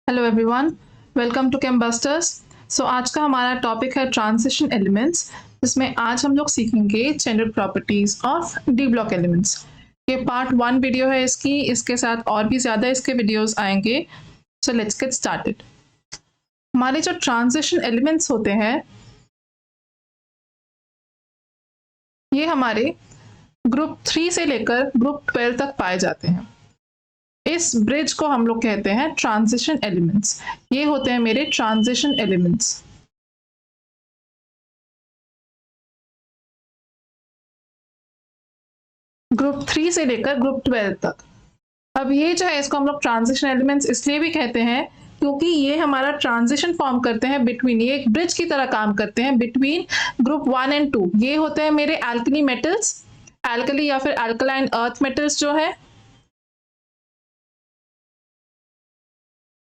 Hello everyone, welcome to Chembusters. आज का हमारा टॉपिक है ट्रांजिशन एलिमेंट्स, जिसमें आज हम लोग सीखेंगे general properties of D block elements. ये पार्ट 1 वीडियो है इसकी, इसके साथ और भी ज़्यादा इसके वीडियोस आएंगे। So let's get started. हमारे जो ट्रांजिशन एलिमेंट्स होते हैं ये हमारे ग्रुप 3 से लेकर ग्रुप 12 तक पाए जाते हैं। इस ब्रिज को हम लोग कहते हैं ट्रांजिशन एलिमेंट्स। ये होते हैं मेरे ट्रांजिशन एलिमेंट्स। ग्रुप 3 से लेकर ग्रुप 12 तक। अब ये जो है इसको हम लोग ट्रांजिशन एलिमेंट्स इसलिए भी कहते हैं क्योंकि ये हमारा ट्रांजिशन फॉर्म करते हैं बिटवीन, ये एक ब्रिज की तरह काम करते हैं बिटवीन ग्रुप 1 एंड 2। ये होते हैं मेरे एल्कली मेटल्स, एल्कली या फिर एल्कलाइन अर्थ मेटल्स जो है,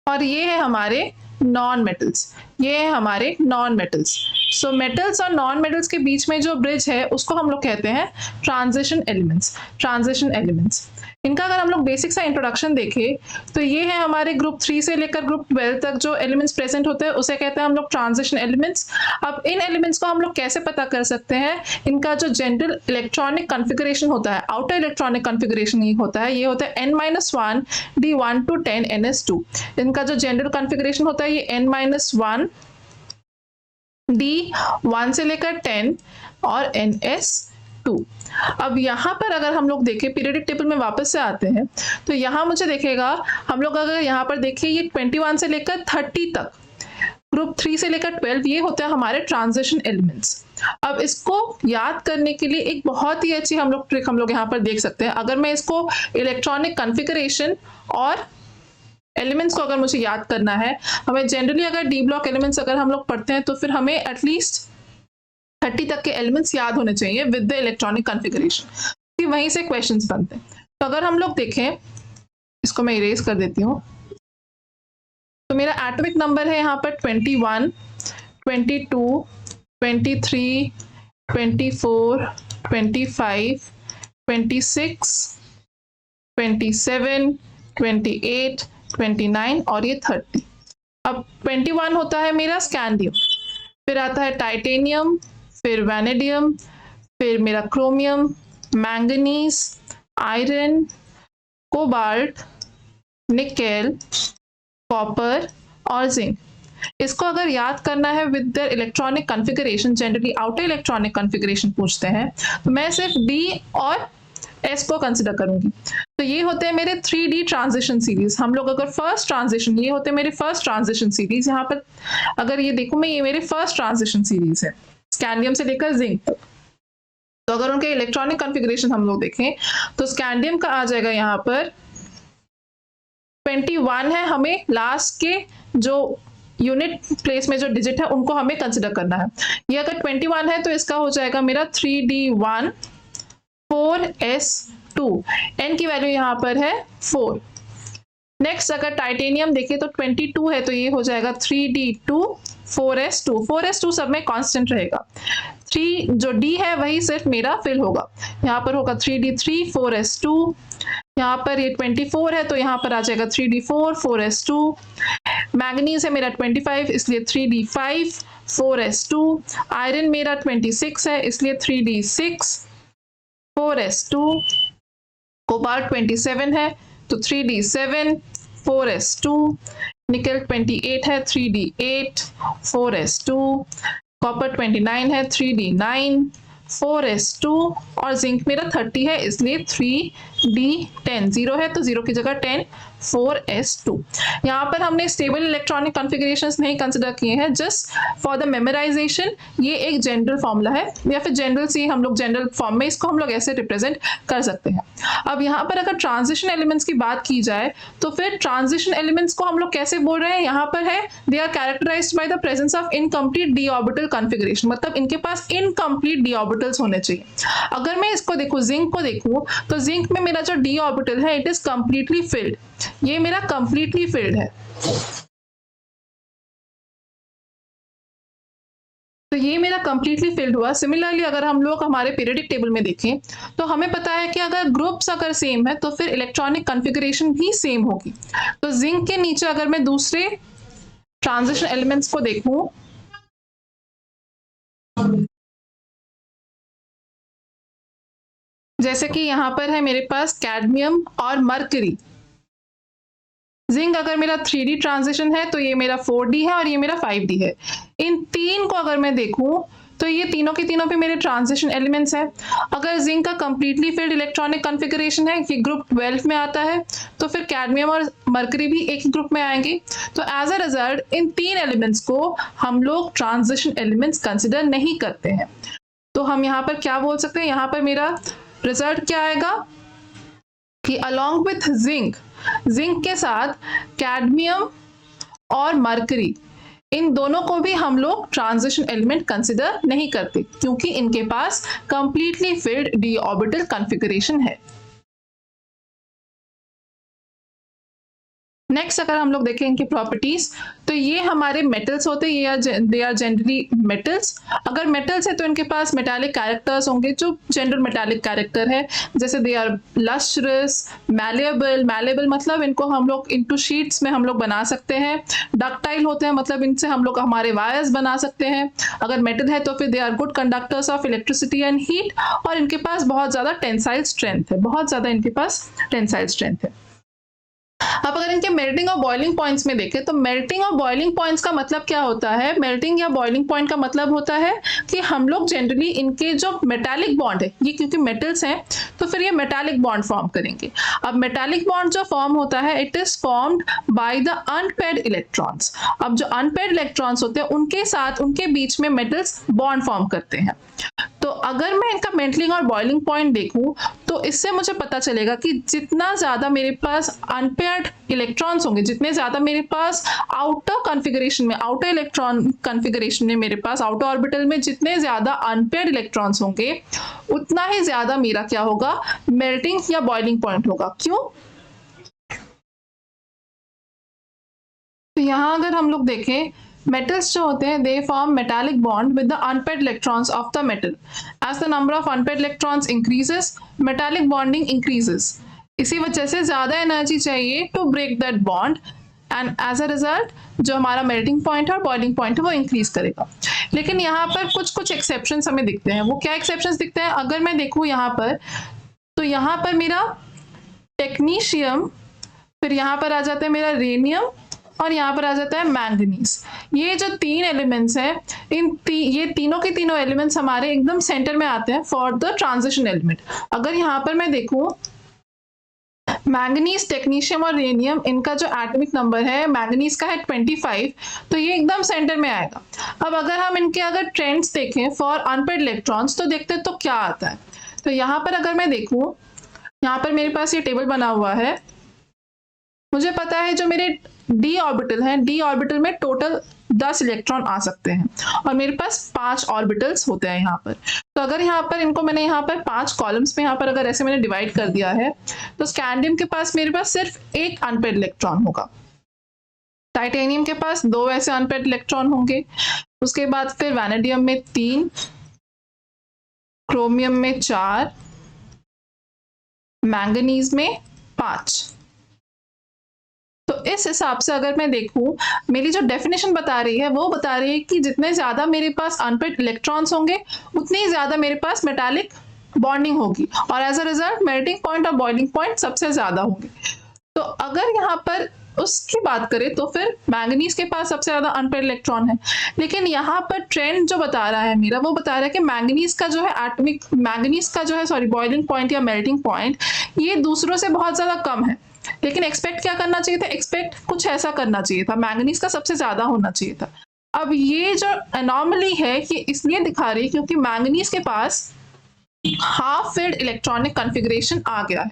और ये है हमारे नॉन मेटल्स। ये है हमारे नॉन मेटल्स। सो मेटल्स और नॉन मेटल्स के बीच में जो ब्रिज है उसको हम लोग कहते हैं ट्रांजिशन एलिमेंट्स। ट्रांजिशन एलिमेंट्स, इनका अगर हम लोग बेसिक सा इंट्रोडक्शन देखें तो ये है हमारे ग्रुप 3 से लेकर ग्रुप 12 तक जो एलिमेंट्स प्रेजेंट होते हैं उसे कहते हैं हम लोग ट्रांजिशन एलिमेंट्स। अब इन एलिमेंट्स को हम लोग कैसे पता कर सकते हैं? इनका जो जनरल इलेक्ट्रॉनिक कॉन्फ़िगरेशन होता है, आउटर इलेक्ट्रॉनिक कॉन्फ़िगरेशन ये होता है n-1 d1 to 10 ns2। इनका जो जनरल कॉन्फ़िगरेशन होता है ये n-1 d1 से लेकर 10 और ns2। अब यहाँ पर अगर हम लोग देखें, पीरियडिक टेबल में वापस से आते हैं तो यहाँ मुझे देखेगा, हम लोग अगर यहाँ पर देखें ये 21 से लेकर 30 तक, ग्रुप 3 से लेकर 12, ये होते हैं हमारे ट्रांजिशन एलिमेंट्स। अब इसको याद करने के लिए एक बहुत ही अच्छी हम लोग ट्रिक हम लोग यहाँ पर देख सकते हैं। अगर मैं इसको इलेक्ट्रॉनिक कॉन्फ़िगरेशन और एलिमेंट्स को अगर मुझे याद करना है, हमें जनरली अगर डी ब्लॉक एलिमेंट्स अगर हम लोग पढ़ते हैं तो फिर हमें एटलीस्ट 30 तक के एलिमेंट्स याद होने चाहिए विद द इलेक्ट्रॉनिक कॉन्फ़िगरेशन, वहीं से क्वेश्चंस बनते हैं। तो अगर हम लोग देखें, इसको मैं इरेज कर देती हूँ, तो मेरा एटॉमिक नंबर है यहाँ पर 21, 22, 23, 24, 25, 26, 27, 28, 29 और ये 30। अब 21 होता है मेरा स्कैंडियम, फिर आता है टाइटेनियम, फिर वैनेडियम, फिर मेरा chromium, manganese, iron, cobalt, nickel, copper और जिंक। इसको अगर याद करना है with the electronic configuration, generally outer electronic configuration पूछते हैं, तो मैं सिर्फ डी और एस को कंसिडर करूंगी। तो ये होते हैं मेरे 3D ट्रांजिशन सीरीज। हम लोग अगर फर्स्ट ट्रांजिशन, ये होते हैं मेरे फर्स्ट ट्रांजिशन सीरीज। यहाँ पर अगर ये देखूं मैं, ये मेरे फर्स्ट ट्रांजिशन सीरीज है स्कैंडियम से लेकर जिंक तक। तो अगर उनके इलेक्ट्रॉनिक कॉन्फ़िगरेशन हम लोग देखें तो स्कैंडियम का आ जाएगा यहाँ पर 21 है, हमें लास्ट के जो यूनिट प्लेस में जो डिजिट है उनको हमें कंसिडर करना है। ये अगर 21 है तो इसका हो जाएगा मेरा 3d1 4s2, n की वैल्यू यहाँ पर है 4। नेक्स्ट अगर टाइटेनियम देखें तो 22 है तो ये हो जाएगा 3d2 4s2। 4s2 सब में कांस्टेंट रहेगा, 3 जो d है वही सिर्फ मेरा फिल होगा। यहाँ पर होगा 3d3 4s2, यहाँ पर ये 24 है तो यहाँ पर आ जाएगा 3d4 4s2। मैंगनीज है मेरा 25 इसलिए 3d5 4s2। आयरन मेरा 26 है इसलिए 3d6 4s2। कोबाल्ट 27 है तो 3d7 4s2। निकेल 28 है 3d8 4s2। कॉपर 29 है 3d9 4s2 और जिंक मेरा 30 है इसलिए 3d10। 0 है तो 0 की जगह 10 4s2। यहाँ पर हमने स्टेबल इलेक्ट्रॉनिक कॉन्फ़िगरेशंस नहीं कंसिडर किए हैं, जस्ट फॉर द मेमोराइजेशन। ये एक जनरल फॉर्मूला है या फिर जनरल सी हम लोग जनरल फॉर्म में इसको हम लोग ऐसे रिप्रेजेंट कर सकते हैं। अब यहाँ पर अगर ट्रांजिशन एलिमेंट्स की बात की जाए तो फिर ट्रांजिशन एलिमेंट्स को हम लोग कैसे बोल रहे हैं? यहाँ पर है they are characterised by the presence of incomplete d orbital configuration, मतलब इनके पास इनकम्प्लीट डी ऑर्बिटल्स होने चाहिए। अगर मैं इसको देखूं, जिंक को देखूं, तो जिंक में मेरा जो डी ऑर्बिटल है इट इज कंप्लीटली फिल्ड, ये मेरा कंप्लीटली फिल्ड है। तो ये मेरा कंप्लीटली फिल्ड हुआ। सिमिलरली अगर हम लोग हमारे पीरियडिक टेबल में देखें तो हमें पता है कि अगर ग्रुप्स अगर सेम है तो फिर इलेक्ट्रॉनिक कॉन्फ़िगरेशन भी सेम होगी। तो जिंक के नीचे अगर मैं दूसरे ट्रांजिशन एलिमेंट्स को देखूं, जैसे कि यहां पर है मेरे पास कैडमियम और मरकरी। जिंक अगर मेरा 3D ट्रांजिशन है तो ये मेरा 4D है और ये मेरा 5D है। इन तीन को अगर मैं देखूं तो ये तीनों के तीनों पे मेरे ट्रांजिशन एलिमेंट्स हैं। अगर जिंक का कंप्लीटली फिल्ड इलेक्ट्रॉनिक कॉन्फ़िगरेशन है कि ग्रुप 12 में आता है तो फिर कैडमियम और मरकरी भी एक ही ग्रुप में आएंगे। तो एज अ रिजल्ट इन तीन एलिमेंट्स को हम लोग ट्रांजिशन एलिमेंट्स कंसिडर नहीं करते हैं। तो हम यहाँ पर क्या बोल सकते हैं, यहाँ पर मेरा रिजल्ट क्या आएगा कि अलॉन्ग विथ जिंक के साथ कैडमियम और मरकरी, इन दोनों को भी हम लोग ट्रांजिशन एलिमेंट कंसिडर नहीं करते क्योंकि इनके पास completely filled D orbital configuration है। नेक्स्ट अगर हम लोग देखें इनकी प्रॉपर्टीज, तो ये हमारे मेटल्स होते हैं, दे आर जनरली मेटल्स। अगर मेटल्स है तो इनके पास मेटालिक कैरेक्टर्स होंगे जो जनरल मेटालिक कैरेक्टर है, जैसे दे आर लस्ट्रस, मैलेबल मतलब इनको हम लोग इनटू शीट्स में हम लोग बना सकते हैं। डक्टाइल होते हैं मतलब इनसे हम लोग हमारे वायर्स बना सकते हैं। अगर मेटल है तो फिर they are good conductors of electricity and heat, और इनके पास बहुत ज़्यादा टेंसाइल स्ट्रेंथ है, बहुत ज़्यादा इनके पास टेंसाइल स्ट्रेंथ है। अब अगर इनके मेल्टिंग और बॉइलिंग पॉइंट्स में देखें तो मेल्टिंग और बॉइलिंग पॉइंट्स का मतलब क्या होता है, मेल्टिंग या बॉइलिंग पॉइंट का मतलब होता है कि हम लोग जनरली इनके जो मेटालिक बॉन्ड है, ये क्योंकि मेटल्स हैं तो फिर ये मेटालिक बॉन्ड फॉर्म करेंगे। अब मेटालिक बॉन्ड जो फॉर्म होता है it is formed by the unpaired electrons. अब जो अनपेयर्ड इलेक्ट्रॉन्स होते हैं उनके साथ उनके बीच में मेटल्स बॉन्ड फॉर्म करते हैं। तो अगर मैं इनका मेल्टिंग और बॉइलिंग पॉइंट देखूं तो इससे मुझे पता चलेगा कि जितना ज्यादा मेरे पास अनपेयर्ड इलेक्ट्रॉन्स होंगे, जितने ज्यादा मेरे पास आउटर कॉन्फ़िगरेशन में, आउटर इलेक्ट्रॉन कॉन्फ़िगरेशन में मेरे पास आउटर ऑर्बिटल में जितने ज्यादा अनपेयर्ड इलेक्ट्रॉन्स होंगे उतना ही ज्यादा मेरा क्या होगा, मेल्टिंग या बॉइलिंग पॉइंट होगा। क्यों? तो यहां अगर हम लोग देखें, मेटल्स जो होते हैं they form metallic bond with the unpaired electrons of the metal. As the number of unpaired electrons increases, metallic bonding increases. इसी वजह से ज्यादा एनर्जी चाहिए to break that bond and as a result जो हमारा मेल्टिंग पॉइंट है और boiling point है वो इंक्रीज करेगा। लेकिन यहाँ पर कुछ एक्सेप्शंस हमें दिखते हैं। वो क्या एक्सेप्शंस दिखते हैं? अगर मैं देखूँ यहाँ पर तो यहाँ पर मेरा टेक्नीशियम, फिर यहाँ पर आ जाता है मेरा रेनियम और यहाँ पर आ जाता है मैंगनीज। ये जो तीन एलिमेंट्स हैं ये तीनों के तीनों एलिमेंट्स हमारे एकदम सेंटर में आते हैं फॉर द ट्रांजिशन एलिमेंट। अगर यहाँ पर मैं देखूँ मैंगनीज, टेक्नीशियम और रेनियम, इनका जो एटॉमिक नंबर है मैंगनीज का है 25, तो ये एकदम सेंटर में आएगा। अब अगर हम इनके अगर ट्रेंड्स देखें फॉर अनपेयर्ड इलेक्ट्रॉन्स तो देखते हैं तो क्या आता है। तो यहाँ पर अगर मैं देखूँ, यहाँ पर मेरे पास ये टेबल बना हुआ है, मुझे पता है जो मेरे डी ऑर्बिटल है, डी ऑर्बिटल में टोटल 10 इलेक्ट्रॉन आ सकते हैं और मेरे पास 5 ऑर्बिटल्स होते हैं यहाँ पर। तो अगर यहाँ पर इनको मैंने यहाँ पर 5 कॉलम्स में यहाँ पर अगर ऐसे मैंने डिवाइड कर दिया है तो स्कैंडियम के पास मेरे पास सिर्फ एक अनपेयर्ड इलेक्ट्रॉन होगा, टाइटेनियम के पास 2 ऐसे अनपेयर्ड इलेक्ट्रॉन होंगे, उसके बाद फिर वैनेडियम में 3, क्रोमियम में 4, मैंगनीज में 5। तो इस हिसाब से अगर मैं देखूं, मेरी जो डेफिनेशन बता रही है वो बता रही है कि जितने ज्यादा मेरे पास अनपेयर्ड इलेक्ट्रॉन्स होंगे उतनी ज्यादा मेरे पास मेटालिक बॉन्डिंग होगी और as a result melting point और बॉइलिंग पॉइंट सबसे ज्यादा होंगे। तो अगर यहाँ पर उसकी बात करें तो फिर मैंगनीज के पास सबसे ज्यादा अनपेयर्ड इलेक्ट्रॉन है, लेकिन यहाँ पर ट्रेंड जो बता रहा है मेरा वो बता रहा है कि मैंगनीज का जो है बॉइलिंग पॉइंट या मेल्टिंग पॉइंट ये दूसरों से बहुत ज्यादा कम है। लेकिन एक्सपेक्ट क्या करना चाहिए था? एक्सपेक्ट कुछ ऐसा करना चाहिए था, मैंगनीज का सबसे ज्यादा होना चाहिए था। अब ये जो एनॉमली है कि इसलिए दिखा रही है क्योंकि मैंगनीज के पास हाफ फिल्ड इलेक्ट्रॉनिक कॉन्फ़िगरेशन आ गया है।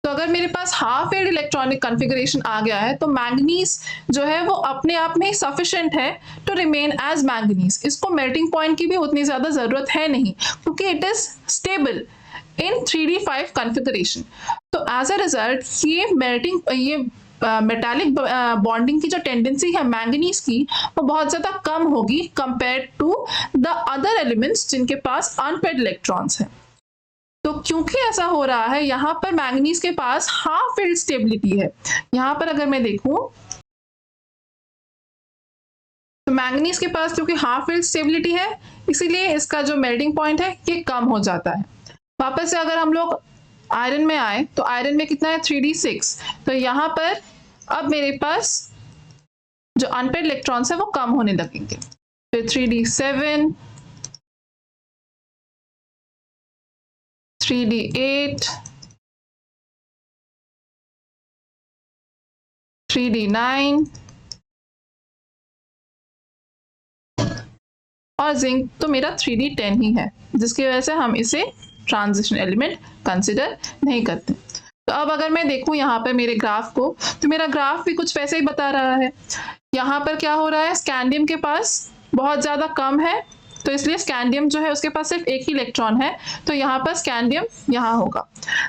तो अगर मेरे पास हाफ फिल्ड इलेक्ट्रॉनिक कॉन्फ़िगरेशन आ गया है तो मैंगनीज जो है वो अपने आप में ही सफिशिएंट है टू रिमेन एज मैंगनीज। इसको मेल्टिंग पॉइंट की भी उतनी ज्यादा जरूरत है नहीं क्योंकि it is stable in 3D5 configuration. तो एज अ रिजल्ट ये मेटालिक बॉन्डिंग की जो टेंडेंसी है मैंगनीज की वो बहुत ज्यादा कम होगी compare to the other elements जिनके पास अनपेयर्ड इलेक्ट्रॉन्स हैं। तो क्योंकि ऐसा हो रहा है, यहाँ पर मैंगनीज के पास हाफ फील्ड स्टेबिलिटी है। यहाँ पर अगर मैं देखूं तो मैंगनीज के पास क्योंकि हाफ फील्ड स्टेबिलिटी है, इसीलिए इसका जो मेल्टिंग पॉइंट है ये कम हो जाता है। वापस से अगर हम लोग आयरन में आए तो आयरन में कितना है 3d6, तो यहाँ पर अब मेरे पास जो अनपेयर्ड इलेक्ट्रॉन्स है वो कम होने लगेंगे। फिर 3d7, 3d8, 3d9 और जिंक तो मेरा 3d10 ही है, जिसकी वजह से हम इसे ट्रांजिशन एलिमेंट कंसिडर नहीं करते। तो अब अगर मैं देखूं यहाँ पर मेरे ग्राफ को, तो मेरा ग्राफ भी कुछ वैसे ही बता रहा है। यहाँ पर क्या हो रहा है, स्कैंडियम के पास बहुत ज़्यादा कम है, तो इसलिए स्कैंडियम जो है उसके पास सिर्फ एक ही इलेक्ट्रॉन है, तो यहाँ पर स्कैंडियम यहाँ होगा।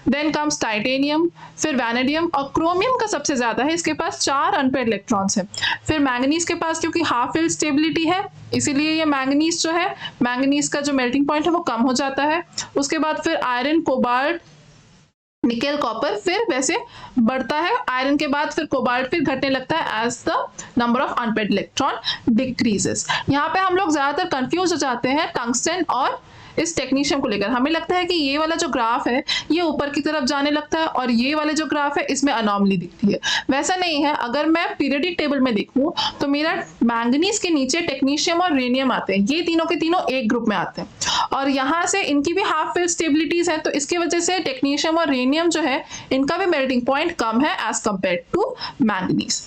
देन कम्स टाइटेनियम, फिर वैनेडियम और क्रोमियम का सबसे ज़्यादा है, इसके पास 4 अनपेयर्ड इलेक्ट्रॉन्स हैं। फिर मैंगनीज के पास क्योंकि हाफ फील्ड स्टेबिलिटी है, इसीलिए ये मैंगनीज जो है, मैंगनीज का जो मेल्टिंग पॉइंट है वो कम हो जाता है। उसके बाद फिर आयरन, कोबाल्ट, निकेल, कॉपर फिर वैसे बढ़ता है। आयरन के बाद फिर कोबाल्ट फिर घटने लगता है as the number of unpaired electron decreases. यहाँ पे हम लोग ज्यादातर कंफ्यूज हो जाते हैं टंगस्टन और इस टेक्नीशियम को लेकर। हमें लगता है कि ये वाला जो ग्राफ है ये ऊपर की तरफ जाने लगता है और ये वाले जो ग्राफ है इसमें अनोमली दिखती है। वैसा नहीं है। अगर मैं पीरियडिक टेबल में देखूं तो मेरा मैंगनीज के नीचे टेक्नीशियम और रेनियम आते हैं, ये तीनों के तीनों एक ग्रुप में आते हैं और यहाँ से इनकी भी हाफ फील्ड स्टेबिलिटीज है, तो इसकी वजह से टेक्नीशियम और रेनियम जो है इनका भी मेल्टिंग पॉइंट कम है as compare to manganese.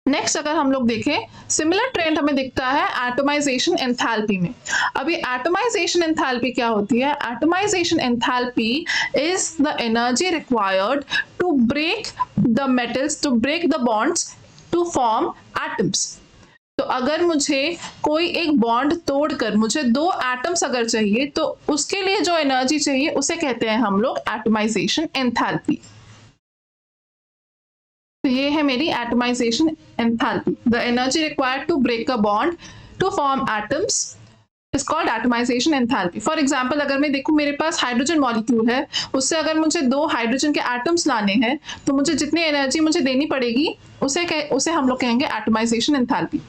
Next अगर हम लोग देखें, सिमिलर ट्रेंड हमें दिखता है एटमाइजेशन एंथैल्पी में। अभी एटमाइजेशन एंथैल्पी क्या होती है? Atomisation enthalpy is the energy required to break the metals, to break the bonds to form atoms. तो अगर मुझे कोई एक बॉन्ड तोड़कर मुझे 2 एटम्स अगर चाहिए, तो उसके लिए जो एनर्जी चाहिए उसे कहते हैं हम लोग एटमाइजेशन एंथैल्पी। तो ये है मेरी atomisation enthalpy. The energy required to break a bond to form atoms is called atomisation enthalpy. For example अगर मैं देखूं मेरे पास हाइड्रोजन मॉलिक्यूल है, उससे अगर मुझे 2 हाइड्रोजन के एटम्स लाने हैं तो मुझे जितनी एनर्जी मुझे देनी पड़ेगी उसे हम लोग कहेंगे एटमाइजेशन एंथैल्पी।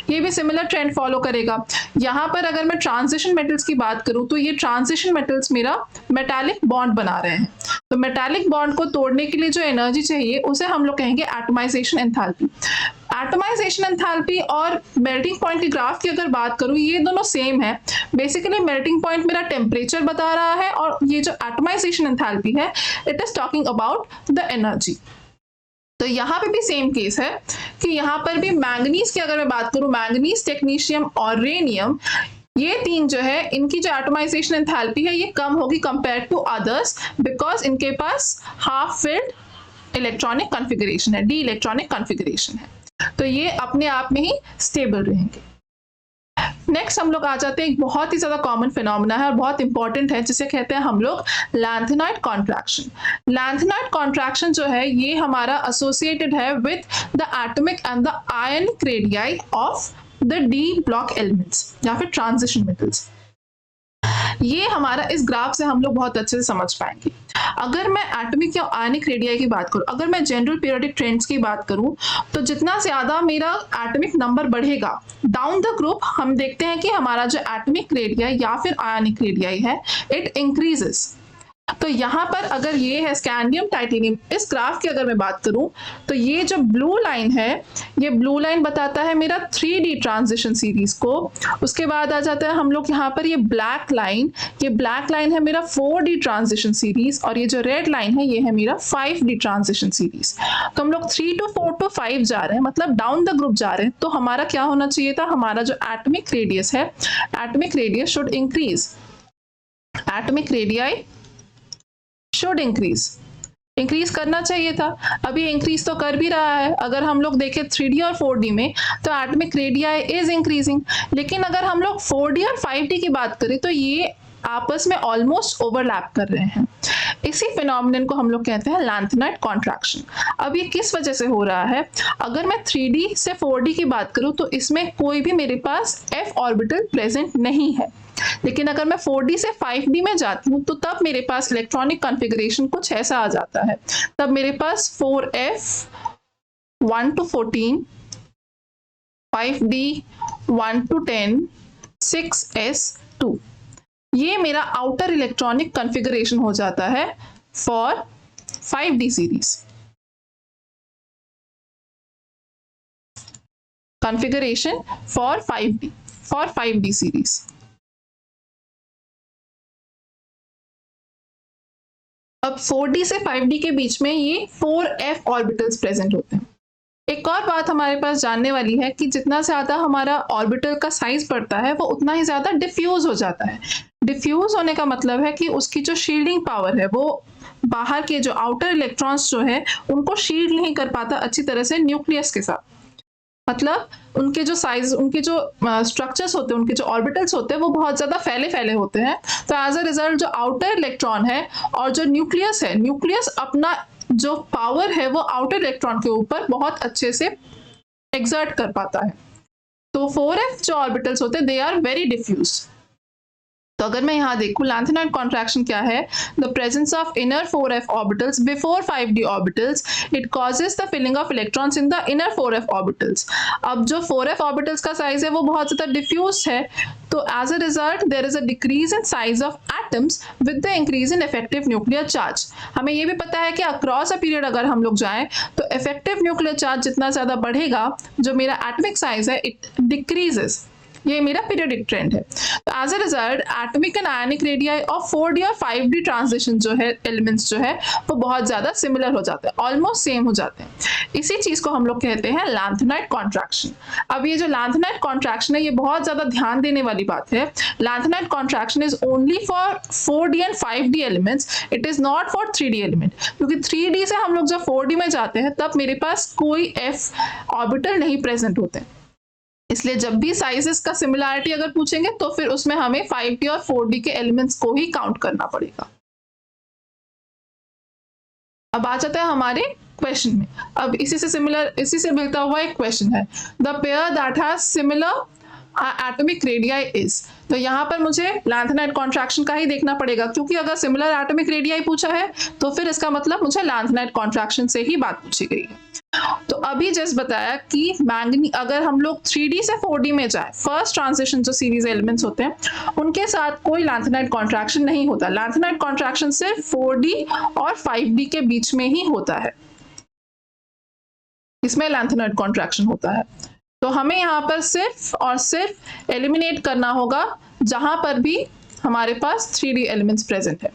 ये भी सिमिलर ट्रेंड फॉलो करेगा। यहाँ पर अगर मैं ट्रांजिशन मेटल्स की बात करूं तो ये ट्रांजिशन मेटल्स मेरा मेटालिक बॉन्ड बना रहे हैं, तो मेटालिक बॉन्ड को तोड़ने के लिए जो एनर्जी चाहिए उसे हम लोग कहेंगे एटमाइजेशन एंथैल्पी। एटमाइजेशन एंथैल्पी और मेल्टिंग पॉइंट के ग्राफ की अगर बात करूं, ये दोनों सेम है। बेसिकली मेल्टिंग पॉइंट मेरा टेम्परेचर बता रहा है और ये जो एटमाइजेशन एंथैल्पी है it is talking about the energy. तो यहाँ पे भी सेम केस है कि यहाँ पर भी मैंगनीज की अगर मैं बात करूं, मैंगनीज, टेक्नीशियम और रेनियम, ये 3 जो है इनकी जो एटमाइजेशन एंथैल्पी है ये कम होगी कंपेयर टू अदर्स, बिकॉज इनके पास हाफ फील्ड इलेक्ट्रॉनिक कॉन्फ़िगरेशन है, डी इलेक्ट्रॉनिक कॉन्फ़िगरेशन है, तो ये अपने आप में ही स्टेबल रहेंगे। नेक्स्ट हम लोग आ जाते हैं, एक बहुत ही ज्यादा कॉमन फिनोमेना है और बहुत इंपॉर्टेंट है, जिसे कहते हैं हम लोग लैंथेनाइड कॉन्ट्रैक्शन। लैंथेनाइड कॉन्ट्रैक्शन जो है ये हमारा एसोसिएटेड है with the atomic and the ionic radii of the D block elements या फिर ट्रांजिशन मेटल्स। ये हमारा इस ग्राफ से हम लोग बहुत अच्छे से समझ पाएंगे। अगर मैं एटॉमिक या आयनिक रेडियाई की बात करूं, अगर मैं जनरल पीरियोडिक ट्रेंड्स की बात करूं, तो जितना ज्यादा मेरा एटॉमिक नंबर बढ़ेगा डाउन द ग्रुप, हम देखते हैं कि हमारा जो एटॉमिक रेडियाई या फिर आयनिक रेडियाई है इट इंक्रीजेस। तो यहाँ पर अगर ये है स्कैंडियम, टाइटेनियम, इस ग्राफ की अगर मैं बात करूं तो ये जो ब्लू लाइन है, ये ब्लू लाइन बताता है मेरा 3D ट्रांजिशन सीरीज को। उसके बाद आ जाता है हम लोग यहाँ पर ये ब्लैक लाइन है मेरा 4D ट्रांजिशन सीरीज, और ये जो रेड लाइन है ये है मेरा 5D ट्रांजिशन सीरीज। तो हम लोग 3 to 4 to 5 जा रहे हैं, मतलब डाउन द ग्रुप जा रहे हैं। तो हमारा क्या होना चाहिए था, हमारा जो एटॉमिक रेडियस है, atomic radius should increase, atomic radii should increase करना चाहिए था। अभी इंक्रीज तो कर भी रहा है। अगर हम लोग देखें 3D और 4D में तो एटॉमिक रेडियाई इज इंक्रीजिंग, लेकिन अगर हम लोग 4D और 5D की बात करें तो ये आपस में ऑलमोस्ट ओवरलैप कर रहे हैं। इसी फिनोमिनन को हम लोग कहते हैं लैंथेनाइड कॉन्ट्रैक्शन। अब ये किस वजह से हो रहा है? अगर मैं 3D से 4D की बात करूं तो इसमें कोई भी मेरे पास f ऑर्बिटल प्रेजेंट नहीं है, लेकिन अगर मैं 4D से 5D में जाती हूँ तो तब मेरे पास इलेक्ट्रॉनिक कॉन्फ़िगरेशन कुछ ऐसा आ जाता है। तब मेरे पास 4f 1 to 14, 5D 1 to 10, 6s 2, ये मेरा आउटर इलेक्ट्रॉनिक कॉन्फ़िगरेशन हो जाता है for 5D series. Configuration for 5D series. अब 4D से 5D के बीच में ये 4f ऑर्बिटल्स प्रेजेंट होते हैं। एक और बात हमारे पास जानने वाली है कि जितना ज़्यादा हमारा ऑर्बिटल का साइज बढ़ता है वो उतना ही ज़्यादा डिफ्यूज हो जाता है। डिफ्यूज होने का मतलब है कि उसकी जो शील्डिंग पावर है वो बाहर के जो आउटर इलेक्ट्रॉन्स जो है उनको शील्ड नहीं कर पाता अच्छी तरह से न्यूक्लियस के साथ। मतलब उनके जो साइज, उनके जो स्ट्रक्चर्स होते हैं, उनके जो ऑर्बिटल्स होते हैं वो बहुत ज़्यादा फैले फैले होते हैं। तो एज अ रिजल्ट जो आउटर इलेक्ट्रॉन है और जो न्यूक्लियस है, न्यूक्लियस अपना जो पावर है वो आउटर इलेक्ट्रॉन के ऊपर बहुत अच्छे से एक्सर्ट कर पाता है। तो 4f जो ऑर्बिटल्स होते हैं दे आर वेरी डिफ्यूज। तो अगर मैं यहाँ देखूँ लैंथेनाइड कॉन्ट्रैक्शन क्या है, the presence of inner 4f orbitals before 5d orbitals it causes the filling of electrons in the inner 4f orbitals. अब जो 4f ऑर्बिटल्स का साइज है वो बहुत ज़्यादा डिफ्यूज है, तो as a result there is a decrease in size of atoms with the increase in effective nuclear charge. हमें ये भी पता है कि अक्रॉस अ पीरियड अगर हम लोग जाएं तो इफेक्टिव न्यूक्लियर चार्ज जितना ज़्यादा बढ़ेगा जो मेरा एटमिक साइज है इट डिक्रीजेस। ये मेरा पीरियडिक ट्रेंड है। तो as a result atomic and ionic radii of 4D और 5D ट्रांजिशन जो है एलिमेंट्स जो है वो बहुत ज़्यादा सिमिलर हो जाते हैं, ऑलमोस्ट सेम हो जाते हैं। इसी चीज़ को हम लोग कहते हैं लैंथेनाइड कॉन्ट्रैक्शन। अब ये जो लैंथेनाइड कॉन्ट्रैक्शन है ये बहुत ज़्यादा ध्यान देने वाली बात है। Lanthanide contraction is only for 4D and 5D elements, it is not for 3D element. क्योंकि 3D से हम लोग जब 4D में जाते हैं तब मेरे पास कोई f ऑर्बिटल नहीं प्रेजेंट होते, इसलिए जब भी साइजेस का सिमिलैरिटी अगर पूछेंगे तो फिर उसमें हमें 5D और 4D के एलिमेंट्स को ही काउंट करना पड़ेगा। अब आ जाता है हमारे क्वेश्चन में। अब इसी से मिलता हुआ एक क्वेश्चन है, the pair that has similar atomic radii is. तो यहाँ पर मुझे लैंथेनाइड कॉन्ट्रैक्शन का ही देखना पड़ेगा, क्योंकि अगर सिमिलर एटॉमिक रेडियाई पूछा है तो फिर इसका मतलब मुझे लैंथेनाइड कॉन्ट्रैक्शन से ही बात पूछी गई है। तो अभी जस्ट बताया कि मैंगनी अगर हम लोग 3D से 4D में जाए, फर्स्ट ट्रांजिशन जो सीरीज एलिमेंट्स होते हैं उनके साथ कोई लैंथेनाइड कॉन्ट्रैक्शन नहीं होता। लैंथेनाइड कॉन्ट्रैक्शन सिर्फ 4D और 5D के बीच में ही होता है, इसमें लैंथेनाइड कॉन्ट्रैक्शन होता है। तो हमें यहाँ पर सिर्फ और सिर्फ एलिमिनेट करना होगा जहां पर भी हमारे पास 3D एलिमेंट्स प्रेजेंट है।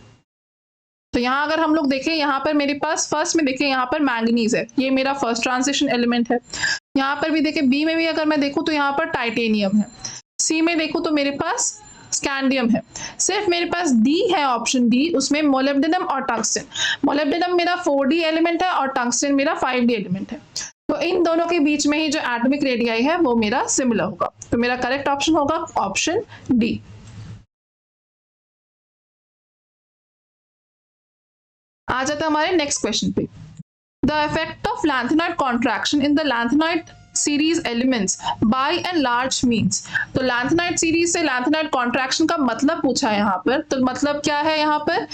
तो यहाँ अगर हम लोग देखें, यहाँ पर मेरे पास फर्स्ट में देखें यहाँ पर मैंगनीज है, ये मेरा फर्स्ट ट्रांजिशन एलिमेंट है। यहाँ पर भी देखें बी में भी अगर मैं देखूँ तो यहाँ पर टाइटेनियम है। सी में देखूँ तो मेरे पास स्कैंडियम है। सिर्फ मेरे पास डी है, ऑप्शन डी, उसमें मोलिब्डेनम और टंगस्टन। मोलिब्डेनम मेरा 4D एलिमेंट है और टंगस्टन मेरा 5D एलिमेंट है। तो इन दोनों के बीच में ही जो एटॉमिक रेडियाई है वो मेरा सिमिलर होगा। तो मेरा करेक्ट ऑप्शन होगा ऑप्शन डी। आ जाता है हमारे नेक्स्ट क्वेश्चन पे, the effect of lanthanide contraction in the lanthanide series elements bye and large means. तो लैंथेनाइड सीरीज से लैंथेनाइड कॉन्ट्रैक्शन का मतलब पूछा है यहाँ पर। तो मतलब क्या है यहाँ पर,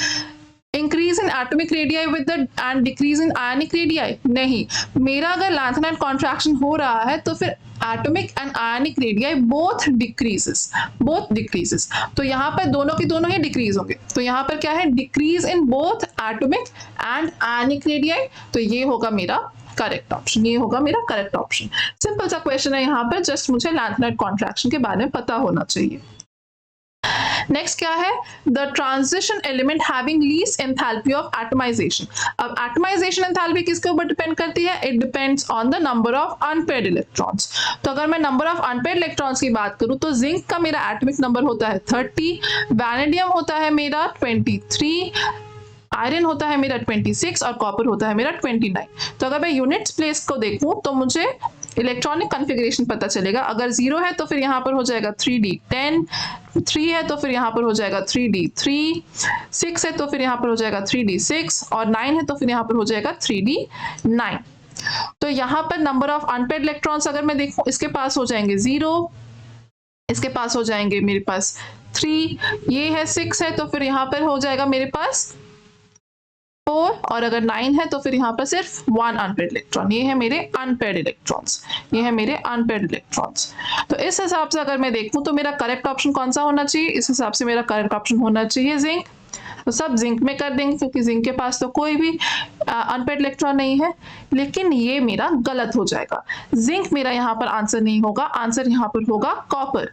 increase in atomic radii with the end decrease in ionic radii? नहीं, मेरा अगर लैंथेनाइड कॉन्ट्रैक्शन हो रहा है तो फिर atomic and ionic radii both decreases. तो यहाँ पर दोनों के दोनों ही डिक्रीज होंगे। तो यहाँ पर क्या है, decrease in both atomic and ionic radii. तो ये होगा मेरा करेक्ट ऑप्शन, ये होगा मेरा करेक्ट ऑप्शन। सिंपल सा क्वेश्चन है यहाँ पर, जस्ट मुझे लैंथेनाइड कॉन्ट्रैक्शन के बारे में पता होना चाहिए। नेक्स्ट क्या है, the transition element having least enthalpy of atomisation. अब एटमाइजेशन एंथैल्पी किसके ऊपर डिपेंड करती है, it depends on the number of unpaired electrons. तो अगर मैं नंबर ऑफ अनपेयर्ड इलेक्ट्रॉन्स की बात करूं तो जिंक का मेरा एटॉमिक नंबर होता है 30, वैनेडियम होता है मेरा 23, आयरन होता है मेरा 26 और कॉपर होता है मेरा 29। तो अगर मैं यूनिट्स प्लेस को देखूं तो मुझे इलेक्ट्रॉनिक कॉन्फ़िगरेशन पता चलेगा। अगर 0 है तो फिर यहाँ पर हो जाएगा 3d10, 3 है तो फिर यहाँ पर हो जाएगा 3d3, 6 है तो फिर यहाँ पर हो जाएगा 3d6 और 9 है तो फिर यहाँ पर हो जाएगा 3d9। तो यहाँ पर नंबर ऑफ अनपेयर्ड इलेक्ट्रॉन्स अगर मैं देखूं, इसके पास हो जाएंगे 0, इसके पास हो जाएंगे मेरे पास 3, ये है 6 है तो फिर यहाँ पर हो जाएगा मेरे पास 4 और अगर 9 है तो फिर यहाँ पर सिर्फ 1 अनपेयर्ड इलेक्ट्रॉन। ये है मेरे अनपेयर्ड इलेक्ट्रॉन्स, ये है मेरे अनपेयर्ड इलेक्ट्रॉन्स। तो इस हिसाब से अगर मैं देखूं तो मेरा करेक्ट ऑप्शन कौन सा होना चाहिए? इस हिसाब से मेरा करेक्ट ऑप्शन होना चाहिए जिंक। तो सब जिंक में कर देंगे क्योंकि जिंक के पास तो कोई भी अनपेयर्ड इलेक्ट्रॉन नहीं है। लेकिन ये मेरा गलत हो जाएगा, जिंक मेरा यहाँ पर आंसर नहीं होगा, आंसर यहाँ पर होगा कॉपर।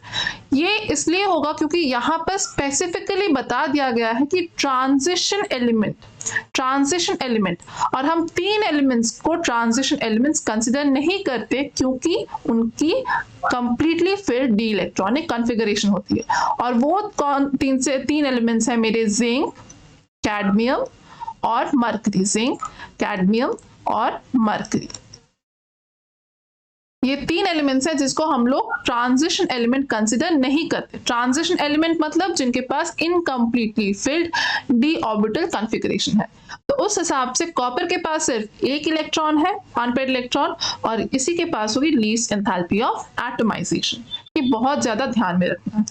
ये इसलिए होगा क्योंकि यहाँ पर स्पेसिफिकली बता दिया गया है कि ट्रांजिशन एलिमेंट, और हम 3 एलिमेंट्स को ट्रांजिशन एलिमेंट्स कंसिडर नहीं करते क्योंकि उनकी कंप्लीटली फिर डी इलेक्ट्रॉनिक कॉन्फ़िगरेशन होती है। और वो 3 एलिमेंट्स हैं मेरे जिंक, कैडमियम और मरकरी, जिंक, कैडमियम और मरकरी। ये 3 एलिमेंट्स हैं जिसको हम लोग ट्रांजिशन एलिमेंट कंसिडर नहीं करते। ट्रांजिशन एलिमेंट मतलब जिनके पास incompletely filled D orbital configuration है। तो उस हिसाब से कॉपर के पास सिर्फ 1 इलेक्ट्रॉन है, अनपेयर्ड इलेक्ट्रॉन, और इसी के पास होगी लीस्ट एंथैल्पी ऑफ एटमाइजेशन। ये बहुत ज्यादा ध्यान में रखना है।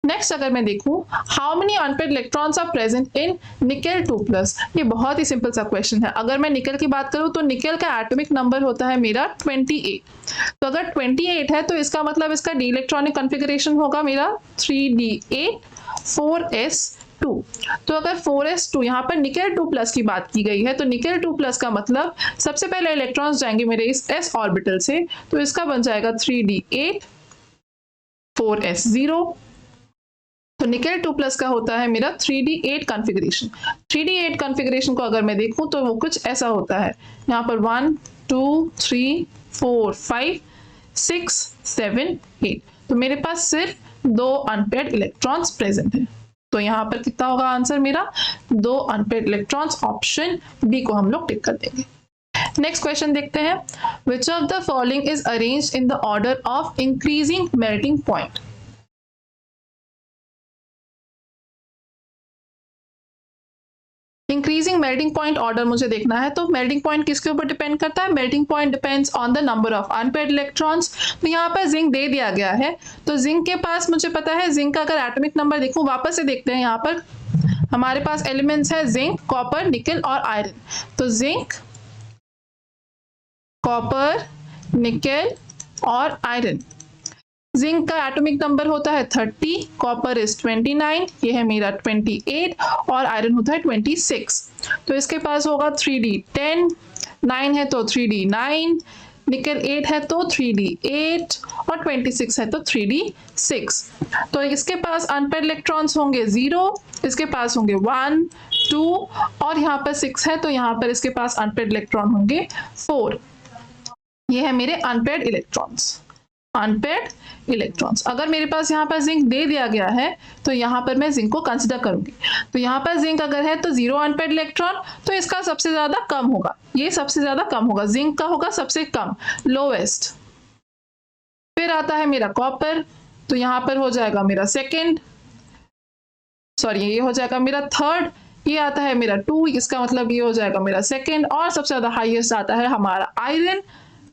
नेक्स्ट अगर मैं देखूं, how many unpaired electrons are present in nickel 2+। ये बहुत ही सिंपल सा क्वेश्चन है। अगर मैं निकेल की बात करूं तो निकेल का एटॉमिक नंबर होता है मेरा 28। तो अगर 28 है तो इसका मतलब इसका डी इलेक्ट्रॉनिक कॉन्फ़िगरेशन होगा मेरा 3d8 4s2। तो अगर 4s2 यहाँ पर निकेल 2+ की बात की गई है तो निकेल 2+ का मतलब सबसे पहले इलेक्ट्रॉन्स जाएंगे मेरे इस s ऑर्बिटल से, तो इसका बन जाएगा 3d8 4s0। तो निकेल 2+ का होता है मेरा 3d8 कॉन्फ़िगरेशन। 3d8 कॉन्फ़िगरेशन को अगर मैं देखूं तो वो कुछ ऐसा होता है, यहाँ पर 1 2 3 4 5 6 7 8। तो मेरे पास सिर्फ 2 अनपेयर्ड इलेक्ट्रॉन्स प्रेजेंट हैं। तो यहाँ पर कितना होगा आंसर मेरा? 2 अनपेयर्ड इलेक्ट्रॉन्स। ऑप्शन बी को हम लोग टिक कर देंगे। नेक्स्ट क्वेश्चन देखते हैं, which of the following is arranged in the order of increasing melting point. Increasing melting point order मुझे देखना है। तो मेल्टिंग पॉइंट किसके ऊपर डिपेंड करता है? Melting point depends on the number of unpaired electrons. तो यहाँ पर जिंक दे दिया गया है, तो जिंक के पास मुझे पता है, जिंक का अगर एटॉमिक नंबर देखूं, वापस से देखते हैं, यहाँ पर हमारे पास एलिमेंट्स है जिंक, कॉपर, निकेल और आयरन। तो जिंक, कॉपर, निकेल और आयरन। जिंक का एटॉमिक नंबर होता है 30, कॉपर इज 29, ये है मेरा 28 और आयरन होता है 26। तो इसके पास होगा 3d10, 9 है तो 3d9, निकेल 8 है तो 3d8 और 26 है तो 3d6। तो इसके पास अनपेयर्ड इलेक्ट्रॉन्स होंगे 0, इसके पास होंगे 1 2 और यहाँ पर 6 है तो यहाँ पर इसके पास अनपेयर्ड इलेक्ट्रॉन होंगे 4। ये है मेरे अनपेयर्ड इलेक्ट्रॉन्स, अनपेयर्ड इलेक्ट्रॉन्स। अगर मेरे पास यहाँ पर जिंक दे दिया गया है तो यहाँ पर मैं जिंक को कंसिडर करूंगी। तो यहाँ पर जिंक अगर है तो 0 अनपेयर्ड इलेक्ट्रॉन, तो इसका सबसे ज्यादा कम होगा, ये सबसे ज्यादा कम होगा, जिंक का होगा सबसे कम, लोवेस्ट। फिर आता है मेरा कॉपर, तो यहाँ पर हो जाएगा मेरा सेकेंड, सॉरी ये हो जाएगा मेरा थर्ड, ये आता है मेरा 2, इसका मतलब ये हो जाएगा मेरा सेकेंड, और सबसे ज्यादा हाईएस्ट आता है हमारा आयरन,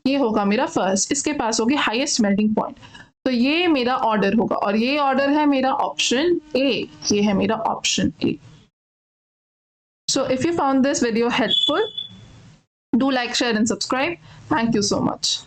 ये होगा मेरा फर्स्ट, इसके पास होगी हाईएस्ट मेल्टिंग पॉइंट। तो ये मेरा ऑर्डर होगा और ये ऑर्डर है मेरा ऑप्शन ए, ये है मेरा option A. So if you found this video helpful, do like, share and subscribe. Thank you so much.